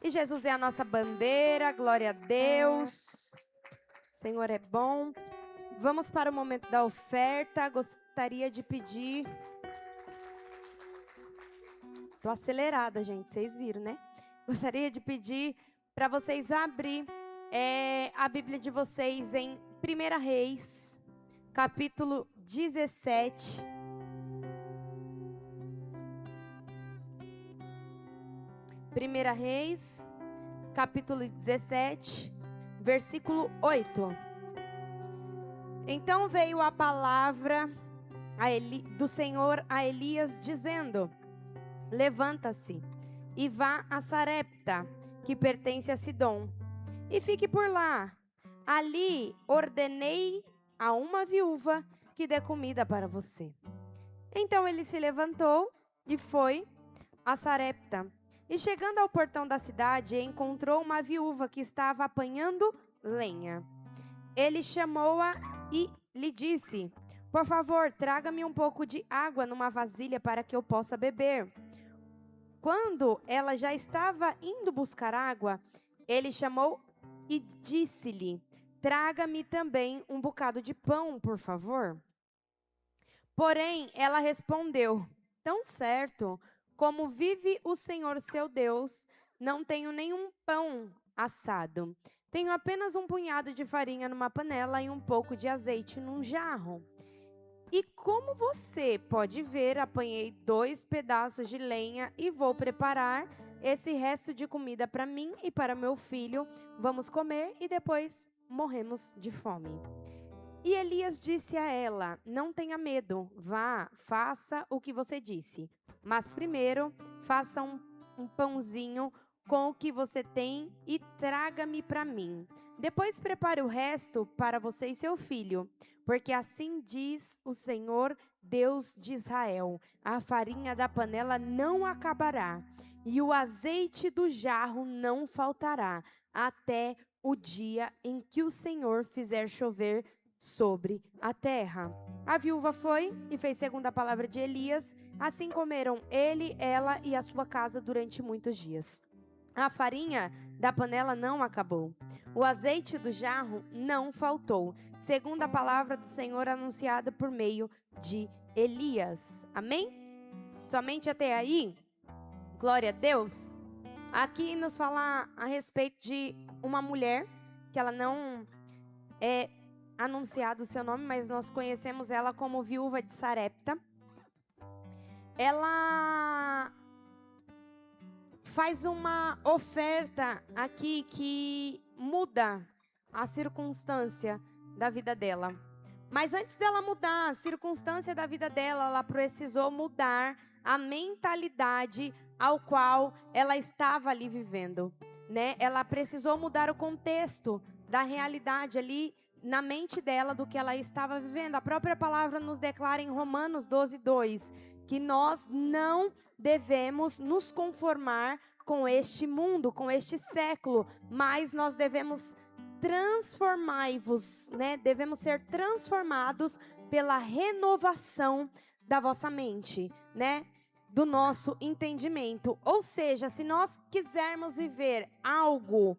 E Jesus é a nossa bandeira, glória a Deus. Senhor é bom. Vamos para o momento da oferta. Gostaria de pedir... Tô acelerada, gente, vocês viram, né? Gostaria de pedir para vocês abrir a Bíblia de vocês em 1 Reis, capítulo 17. Primeira Reis, capítulo 17, versículo 8. Então veio a palavra do Senhor a Elias, dizendo: levanta-se e vá a Sarepta, que pertence a Sidom, e fique por lá. Ali ordenei a uma viúva que dê comida para você. Então ele se levantou e foi a Sarepta. E chegando ao portão da cidade, encontrou uma viúva que estava apanhando lenha. Ele chamou-a e lhe disse: por favor, traga-me um pouco de água numa vasilha para que eu possa beber. Quando ela já estava indo buscar água, ele chamou e disse-lhe: traga-me também um bocado de pão, por favor. Porém, ela respondeu: tão certo como vive o Senhor seu Deus, não tenho nenhum pão assado. Tenho apenas um punhado de farinha numa panela e um pouco de azeite num jarro. E como você pode ver, apanhei 2 pedaços de lenha e vou preparar esse resto de comida para mim e para meu filho. Vamos comer e depois morremos de fome. E Elias disse a ela: não tenha medo, vá, faça o que você disse. Mas primeiro, faça um pãozinho com o que você tem e traga-me para mim. Depois prepare o resto para você e seu filho. Porque assim diz o Senhor, Deus de Israel: a farinha da panela não acabará, e o azeite do jarro não faltará, até o dia em que o Senhor fizer chover sobre a terra. A viúva foi e fez segundo a palavra de Elias. Assim comeram ele, ela e a sua casa durante muitos dias. A farinha da panela não acabou. O azeite do jarro não faltou, segundo a palavra do Senhor anunciada por meio de Elias. Amém? Somente até aí? Glória a Deus. Aqui nos fala a respeito de uma mulher, que ela não é anunciado o seu nome, mas nós conhecemos ela como viúva de Sarepta. Ela faz uma oferta aqui que muda a circunstância da vida dela. Mas antes dela mudar a circunstância da vida dela, ela precisou mudar a mentalidade ao qual ela estava ali vivendo, né? Ela precisou mudar o contexto da realidade ali na mente dela do que ela estava vivendo. A própria palavra nos declara em Romanos 12:2 que nós não devemos nos conformar com este mundo, com este século, mas nós devemos transformai-vos, né? Devemos ser transformados pela renovação da vossa mente, né? Do nosso entendimento. Ou seja, se nós quisermos viver algo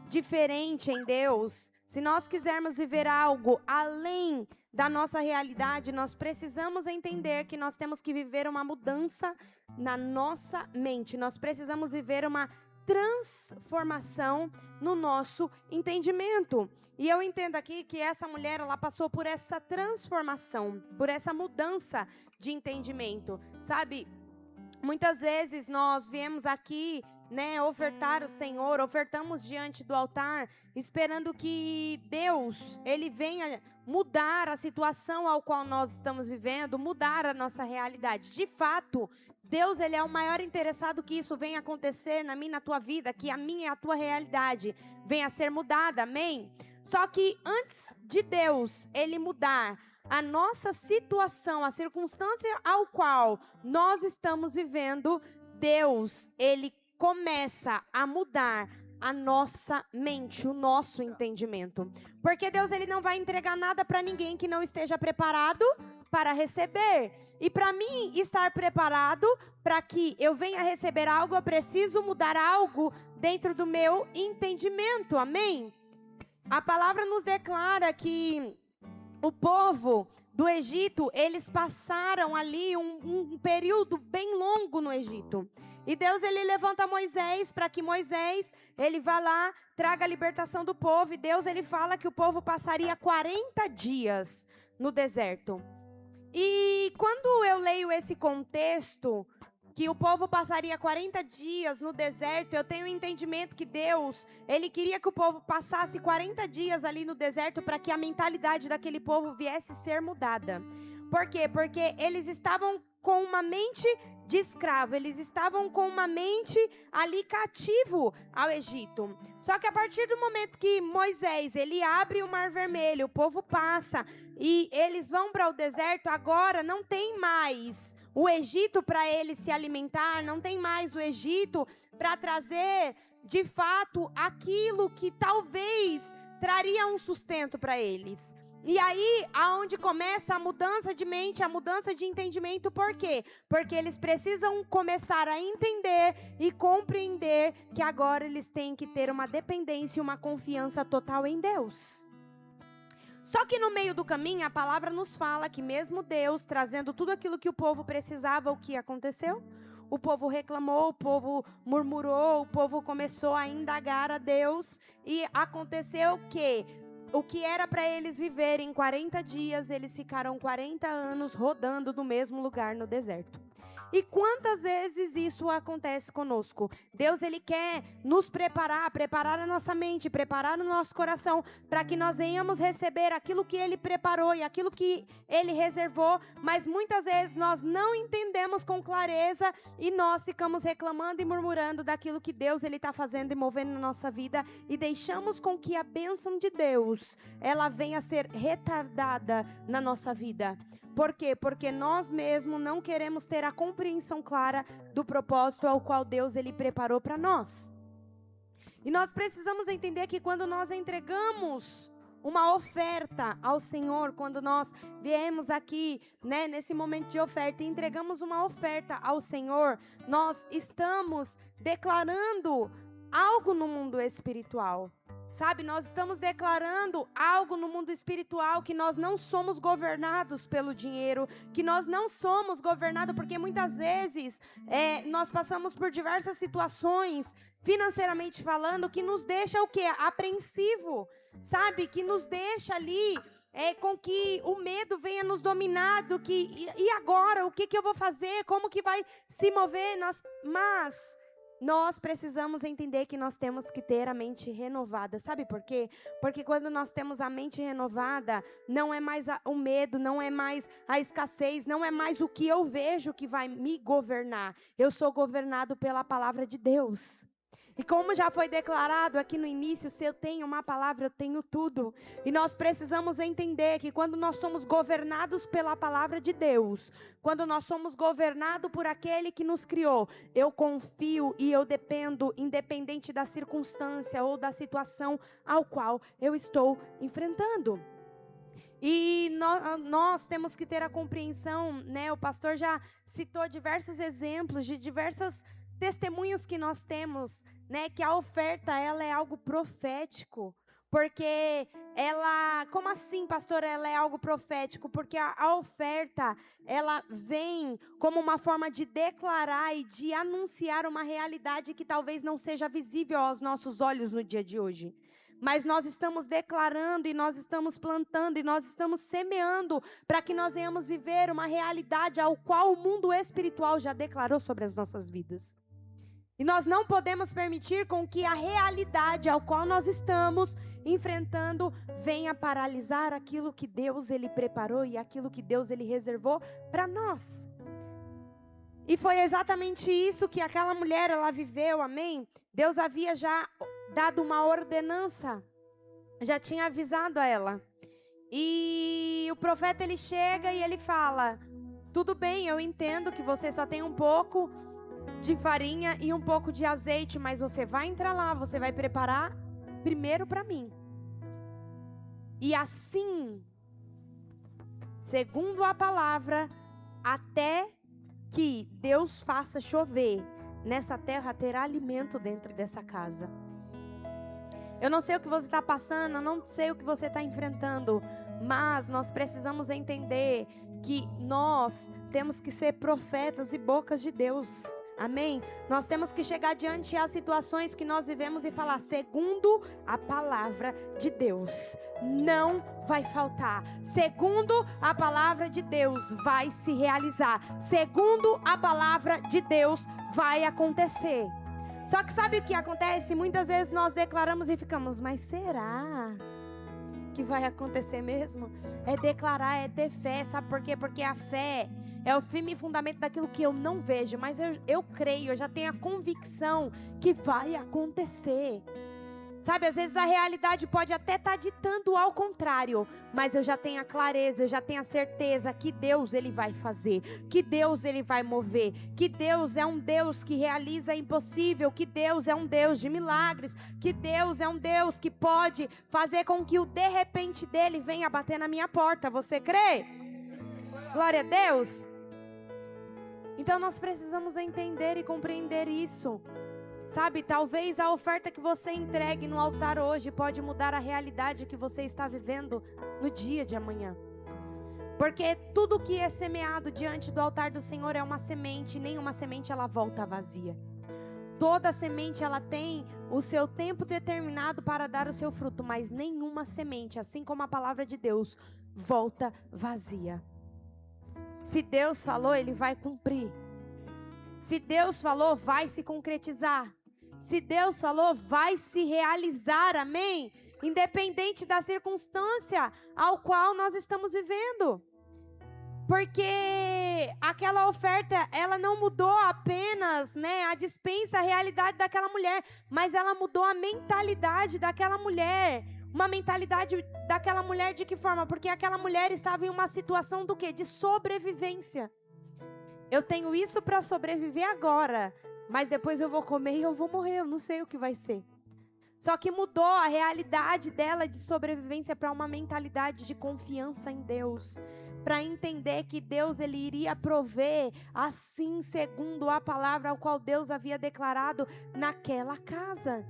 diferente em Deus, se nós quisermos viver algo além da nossa realidade, nós precisamos entender que nós temos que viver uma mudança na nossa mente. Nós precisamos viver uma transformação no nosso entendimento. E eu entendo aqui que essa mulher, ela passou por essa transformação, por essa mudança de entendimento, sabe? Muitas vezes nós viemos aqui, né, ofertar o Senhor, ofertamos diante do altar, esperando que Deus, Ele venha mudar a situação ao qual nós estamos vivendo, mudar a nossa realidade. De fato, Deus, Ele é o maior interessado que isso venha acontecer na minha e na tua vida, que a minha e a tua realidade venha a ser mudada, amém? Só que antes de Deus, Ele mudar a nossa situação, a circunstância ao qual nós estamos vivendo, Deus, Ele começa a mudar a nossa mente, o nosso entendimento. Porque Deus, Ele não vai entregar nada para ninguém que não esteja preparado para receber. E para mim estar preparado para que eu venha receber algo, eu preciso mudar algo dentro do meu entendimento. Amém? A palavra nos declara que o povo do Egito, eles passaram ali um período bem longo no Egito. E Deus, ele levanta Moisés para que Moisés, ele vá lá, traga a libertação do povo. E Deus, ele fala que o povo passaria 40 dias no deserto. E quando eu leio esse contexto, que o povo passaria 40 dias no deserto, eu tenho o entendimento que Deus, ele queria que o povo passasse 40 dias ali no deserto para que a mentalidade daquele povo viesse a ser mudada. Por quê? Porque eles estavam com uma mente de escravo, eles estavam com uma mente ali cativo ao Egito. Só que a partir do momento que Moisés, ele abre o Mar Vermelho, o povo passa e eles vão para o deserto, agora não tem mais o Egito para eles se alimentar, não tem mais o Egito para trazer de fato aquilo que talvez traria um sustento para eles. E aí, aonde começa a mudança de mente, a mudança de entendimento, por quê? Porque eles precisam começar a entender e compreender que agora eles têm que ter uma dependência e uma confiança total em Deus. Só que no meio do caminho, a palavra nos fala que mesmo Deus trazendo tudo aquilo que o povo precisava, o que aconteceu? O povo reclamou, o povo murmurou, o povo começou a indagar a Deus e aconteceu que o que era para eles viverem 40 dias, eles ficaram 40 anos rodando no mesmo lugar no deserto. E quantas vezes isso acontece conosco? Deus, ele quer nos preparar a nossa mente, preparar o nosso coração, para que nós venhamos receber aquilo que ele preparou e aquilo que ele reservou, mas muitas vezes nós não entendemos com clareza e nós ficamos reclamando e murmurando daquilo que Deus, ele está fazendo e movendo na nossa vida e deixamos com que a bênção de Deus, ela venha a ser retardada na nossa vida. Por quê? Porque nós mesmos não queremos ter a compreensão clara do propósito ao qual Deus, ele preparou para nós. E nós precisamos entender que quando nós entregamos uma oferta ao Senhor, quando nós viemos aqui, né, nesse momento de oferta e entregamos uma oferta ao Senhor, nós estamos declarando algo no mundo espiritual. Sabe, nós estamos declarando algo no mundo espiritual, que nós não somos governados pelo dinheiro, que nós não somos governados, porque muitas vezes nós passamos por diversas situações, financeiramente falando, que nos deixa o quê? Apreensivo, sabe, que nos deixa ali com que o medo venha nos dominar, do que, e agora, o que eu vou fazer, como que vai se mover, mas nós precisamos entender que nós temos que ter a mente renovada. Sabe por quê? Porque quando nós temos a mente renovada, não é mais o medo, não é mais a escassez, não é mais o que eu vejo que vai me governar. Eu sou governado pela palavra de Deus. E como já foi declarado aqui no início, se eu tenho uma palavra, eu tenho tudo. E nós precisamos entender que quando nós somos governados pela palavra de Deus, quando nós somos governados por aquele que nos criou, eu confio e eu dependo, independente da circunstância ou da situação ao qual eu estou enfrentando. E nós temos que ter a compreensão, né? O pastor já citou diversos exemplos de diversas testemunhos que nós temos, né, que a oferta, ela é algo profético, porque ela, como assim, pastor, ela é algo profético? Porque a oferta, ela vem como uma forma de declarar e de anunciar uma realidade que talvez não seja visível aos nossos olhos no dia de hoje. Mas nós estamos declarando e nós estamos plantando e nós estamos semeando para que nós venhamos viver uma realidade ao qual o mundo espiritual já declarou sobre as nossas vidas. E nós não podemos permitir com que a realidade ao qual nós estamos enfrentando venha paralisar aquilo que Deus, ele preparou e aquilo que Deus, ele reservou para nós. E foi exatamente isso que aquela mulher, ela viveu, amém? Deus havia já dado uma ordenança, já tinha avisado a ela. E o profeta, ele chega e ele fala: tudo bem, eu entendo que você só tem um pouco de farinha e um pouco de azeite, mas você vai entrar lá, você vai preparar primeiro para mim. E assim segundo a palavra, até que Deus faça chover. Nessa terra terá alimento dentro dessa casa. Eu não sei o que você está passando, eu não sei o que você está enfrentando, mas nós precisamos entender que nós temos que ser profetas e bocas de Deus. Amém? Nós temos que chegar diante às situações que nós vivemos e falar, segundo a palavra de Deus, não vai faltar. Segundo a palavra de Deus, vai se realizar. Segundo a palavra de Deus, vai acontecer. Só que sabe o que acontece? Muitas vezes nós declaramos e ficamos, mas será que vai acontecer mesmo? É declarar, é ter fé, sabe por quê? Porque a fé é o firme fundamento daquilo que eu não vejo, mas eu creio, eu já tenho a convicção que vai acontecer. Sabe, às vezes a realidade pode até estar ditando ao contrário, mas eu já tenho a clareza, eu já tenho a certeza que Deus Ele vai fazer, que Deus Ele vai mover, que Deus é um Deus que realiza o impossível, que Deus é um Deus de milagres, que Deus é um Deus que pode fazer com que o de repente dele venha bater na minha porta. Você crê? Glória a Deus! Então nós precisamos entender e compreender isso. Sabe, talvez a oferta que você entregue no altar hoje pode mudar a realidade que você está vivendo no dia de amanhã. Porque tudo que é semeado diante do altar do Senhor é uma semente, e nenhuma semente ela volta vazia. Toda semente ela tem o seu tempo determinado para dar o seu fruto, mas nenhuma semente, assim como a palavra de Deus, volta vazia. Se Deus falou, Ele vai cumprir. Se Deus falou, vai se concretizar. Se Deus falou, vai se realizar, amém? Independente da circunstância ao qual nós estamos vivendo. Porque aquela oferta, ela não mudou apenas, a dispensa, a realidade daquela mulher, mas ela mudou a mentalidade daquela mulher. Uma mentalidade daquela mulher de que forma? Porque aquela mulher estava em uma situação do quê? De sobrevivência. Eu tenho isso para sobreviver agora, mas depois eu vou comer e eu vou morrer, eu não sei o que vai ser. Só que mudou a realidade dela de sobrevivência para uma mentalidade de confiança em Deus, para entender que Deus ele iria prover assim segundo a palavra ao qual Deus havia declarado naquela casa.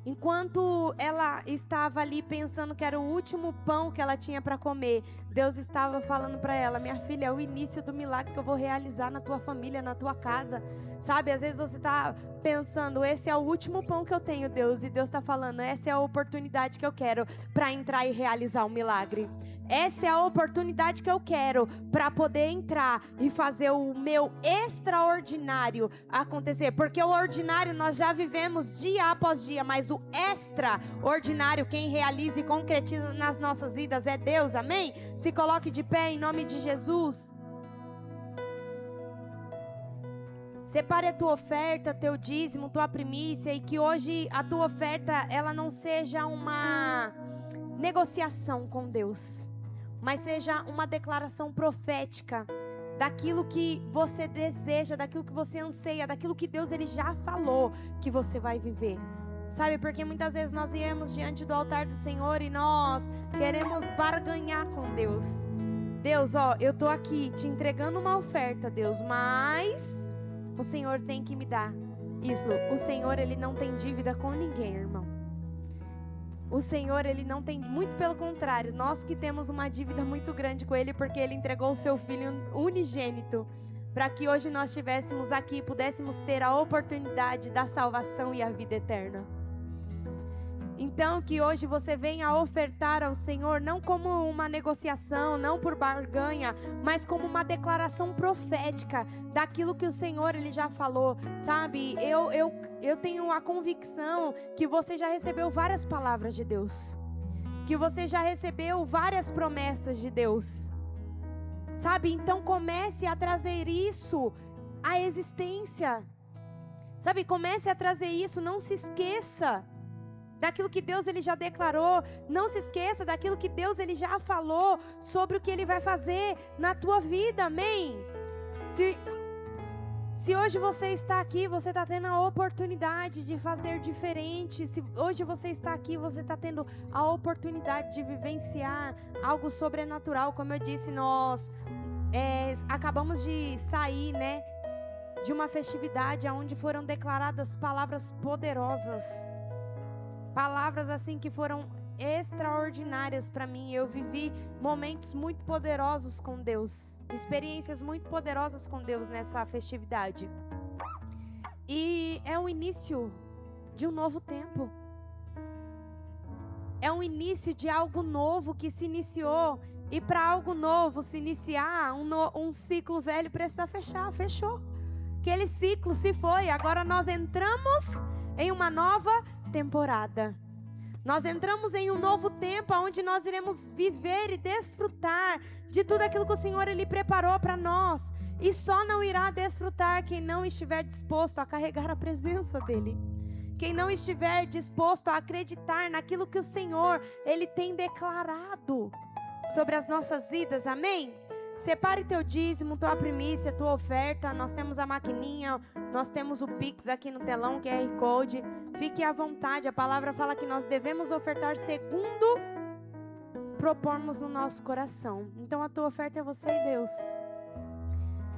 Enquanto ela estava ali pensando que era o último pão que ela tinha para comer, Deus estava falando para ela, minha filha, é o início do milagre que eu vou realizar na tua família, na tua casa. Sabe, às vezes você está pensando, esse é o último pão que eu tenho, Deus. E Deus está falando, essa é a oportunidade que eu quero para entrar e realizar um milagre. Essa é a oportunidade que eu quero para poder entrar e fazer o meu extraordinário acontecer. Porque o ordinário nós já vivemos dia após dia, mas o extraordinário, quem realiza e concretiza nas nossas vidas é Deus, amém? Se coloque de pé em nome de Jesus. Separe a tua oferta, teu dízimo, tua primícia, e que hoje a tua oferta ela não seja uma negociação com Deus, mas seja uma declaração profética daquilo que você deseja, daquilo que você anseia, daquilo que Deus ele já falou que você vai viver. Sabe, porque muitas vezes nós viemos diante do altar do Senhor e nós queremos barganhar com Deus. Deus, eu tô aqui te entregando uma oferta, Deus, mas o Senhor tem que me dar isso. O Senhor, Ele não tem dívida com ninguém, irmão. O Senhor, Ele não tem, muito pelo contrário, nós que temos uma dívida muito grande com Ele, porque Ele entregou o Seu Filho unigênito, para que hoje nós estivéssemos aqui e pudéssemos ter a oportunidade da salvação e a vida eterna. Então, que hoje você venha ofertar ao Senhor, não como uma negociação, não por barganha, mas como uma declaração profética daquilo que o Senhor ele já falou, sabe? Eu tenho a convicção que você já recebeu várias palavras de Deus, que você já recebeu várias promessas de Deus, sabe? Então comece a trazer isso à existência, sabe? Comece a trazer isso, não se esqueça daquilo que Deus ele já declarou. Não se esqueça daquilo que Deus ele já falou sobre o que ele vai fazer na tua vida, amém? Se hoje você está aqui, você está tendo a oportunidade de fazer diferente. Se hoje você está aqui, você está tendo a oportunidade de vivenciar algo sobrenatural. Como eu disse, nós acabamos de sair, né, de uma festividade onde foram declaradas palavras poderosas. Palavras assim que foram extraordinárias para mim. Eu vivi momentos muito poderosos com Deus, experiências muito poderosas com Deus nessa festividade. E é o início de um novo tempo. É um início de algo novo que se iniciou. E para algo novo se iniciar, um ciclo velho precisa fechar. Fechou. Aquele ciclo se foi. Agora nós entramos em uma nova temporada. Nós entramos em um novo tempo onde nós iremos viver e desfrutar de tudo aquilo que o Senhor Ele preparou para nós. E só não irá desfrutar quem não estiver disposto a carregar a presença dEle. Quem não estiver disposto a acreditar naquilo que o Senhor Ele tem declarado sobre as nossas vidas. Amém? Separe teu dízimo, tua primícia, tua oferta. Nós temos a maquininha, nós temos o Pix aqui no telão, QR Code. Fique à vontade, a palavra fala que nós devemos ofertar segundo propormos no nosso coração. Então a tua oferta é você e Deus.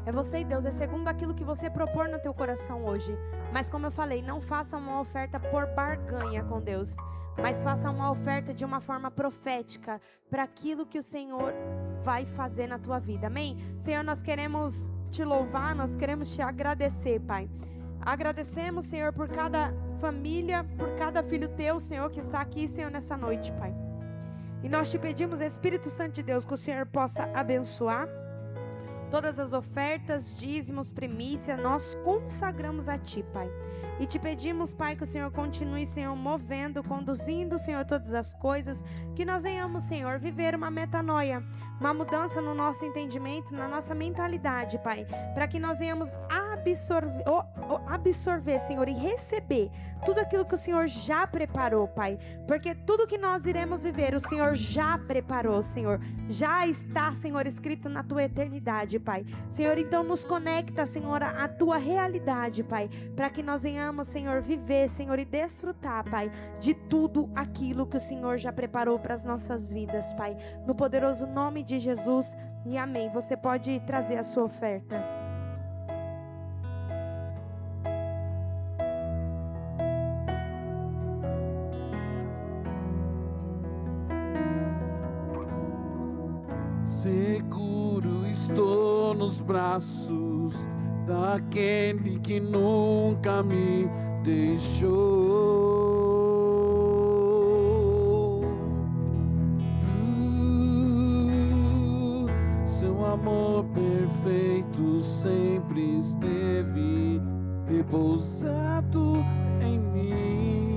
É você e Deus, é segundo aquilo que você propor no teu coração hoje. Mas como eu falei, não faça uma oferta por barganha com Deus, mas faça uma oferta de uma forma profética para aquilo que o Senhor vai fazer na tua vida. Amém? Senhor, nós queremos te louvar, nós queremos te agradecer, Pai. Agradecemos, Senhor, por cada família, por cada filho teu, Senhor, que está aqui, Senhor, nessa noite, Pai. E nós te pedimos, Espírito Santo de Deus, que o Senhor possa abençoar todas as ofertas, dízimos, primícia, nós consagramos a Ti, Pai. E te pedimos, Pai, que o Senhor continue, Senhor, movendo, conduzindo, Senhor, todas as coisas, que nós venhamos, Senhor, viver uma metanoia, uma mudança no nosso entendimento, na nossa mentalidade, Pai, para que nós venhamos absorver, Senhor, e receber tudo aquilo que o Senhor já preparou, Pai, porque tudo que nós iremos viver, o Senhor já preparou, Senhor, já está, Senhor, escrito na Tua eternidade, Pai. Senhor, então nos conecta, Senhor, à Tua realidade, Pai, para que nós venhamos, Senhor, viver, Senhor, e desfrutar, Pai, de tudo aquilo que o Senhor já preparou para as nossas vidas, Pai, no poderoso nome de Jesus, e amém. Você pode trazer a sua oferta. Seguro estou nos braços daquele que nunca me deixou. Seu amor perfeito sempre esteve repousado em mim.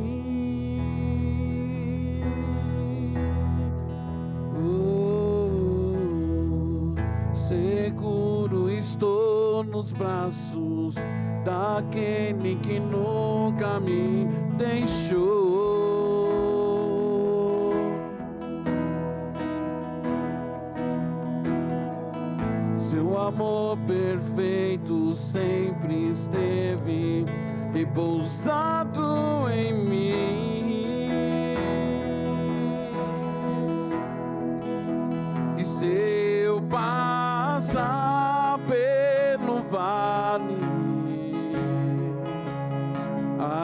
Seguro estou nos braços daquele que nunca me deixou. Seu amor perfeito sempre esteve repousado em mim. E se eu passar pelo vale,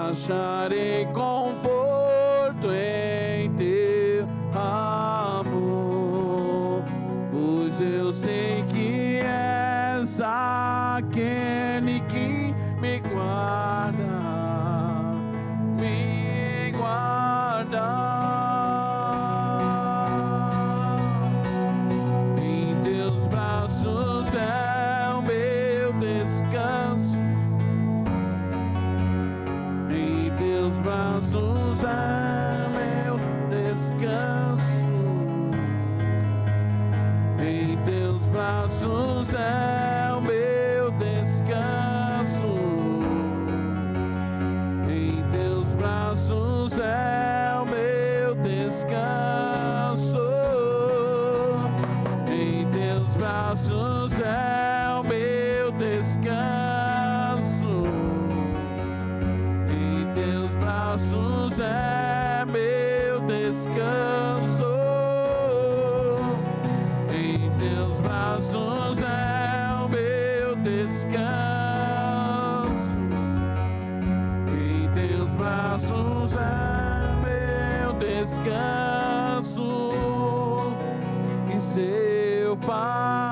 acharei conforto em teu amor, pois eu sei que és aquele que me guarda, me guarda. É o meu descanso, em teus braços é meu descanso, em teus braços é o meu descanso, em teus braços é o meu descanso, em teus braços é o meu descanso, braços é meu descanso. Em teus braços é o meu descanso. Em teus braços é meu descanso. E seu Pai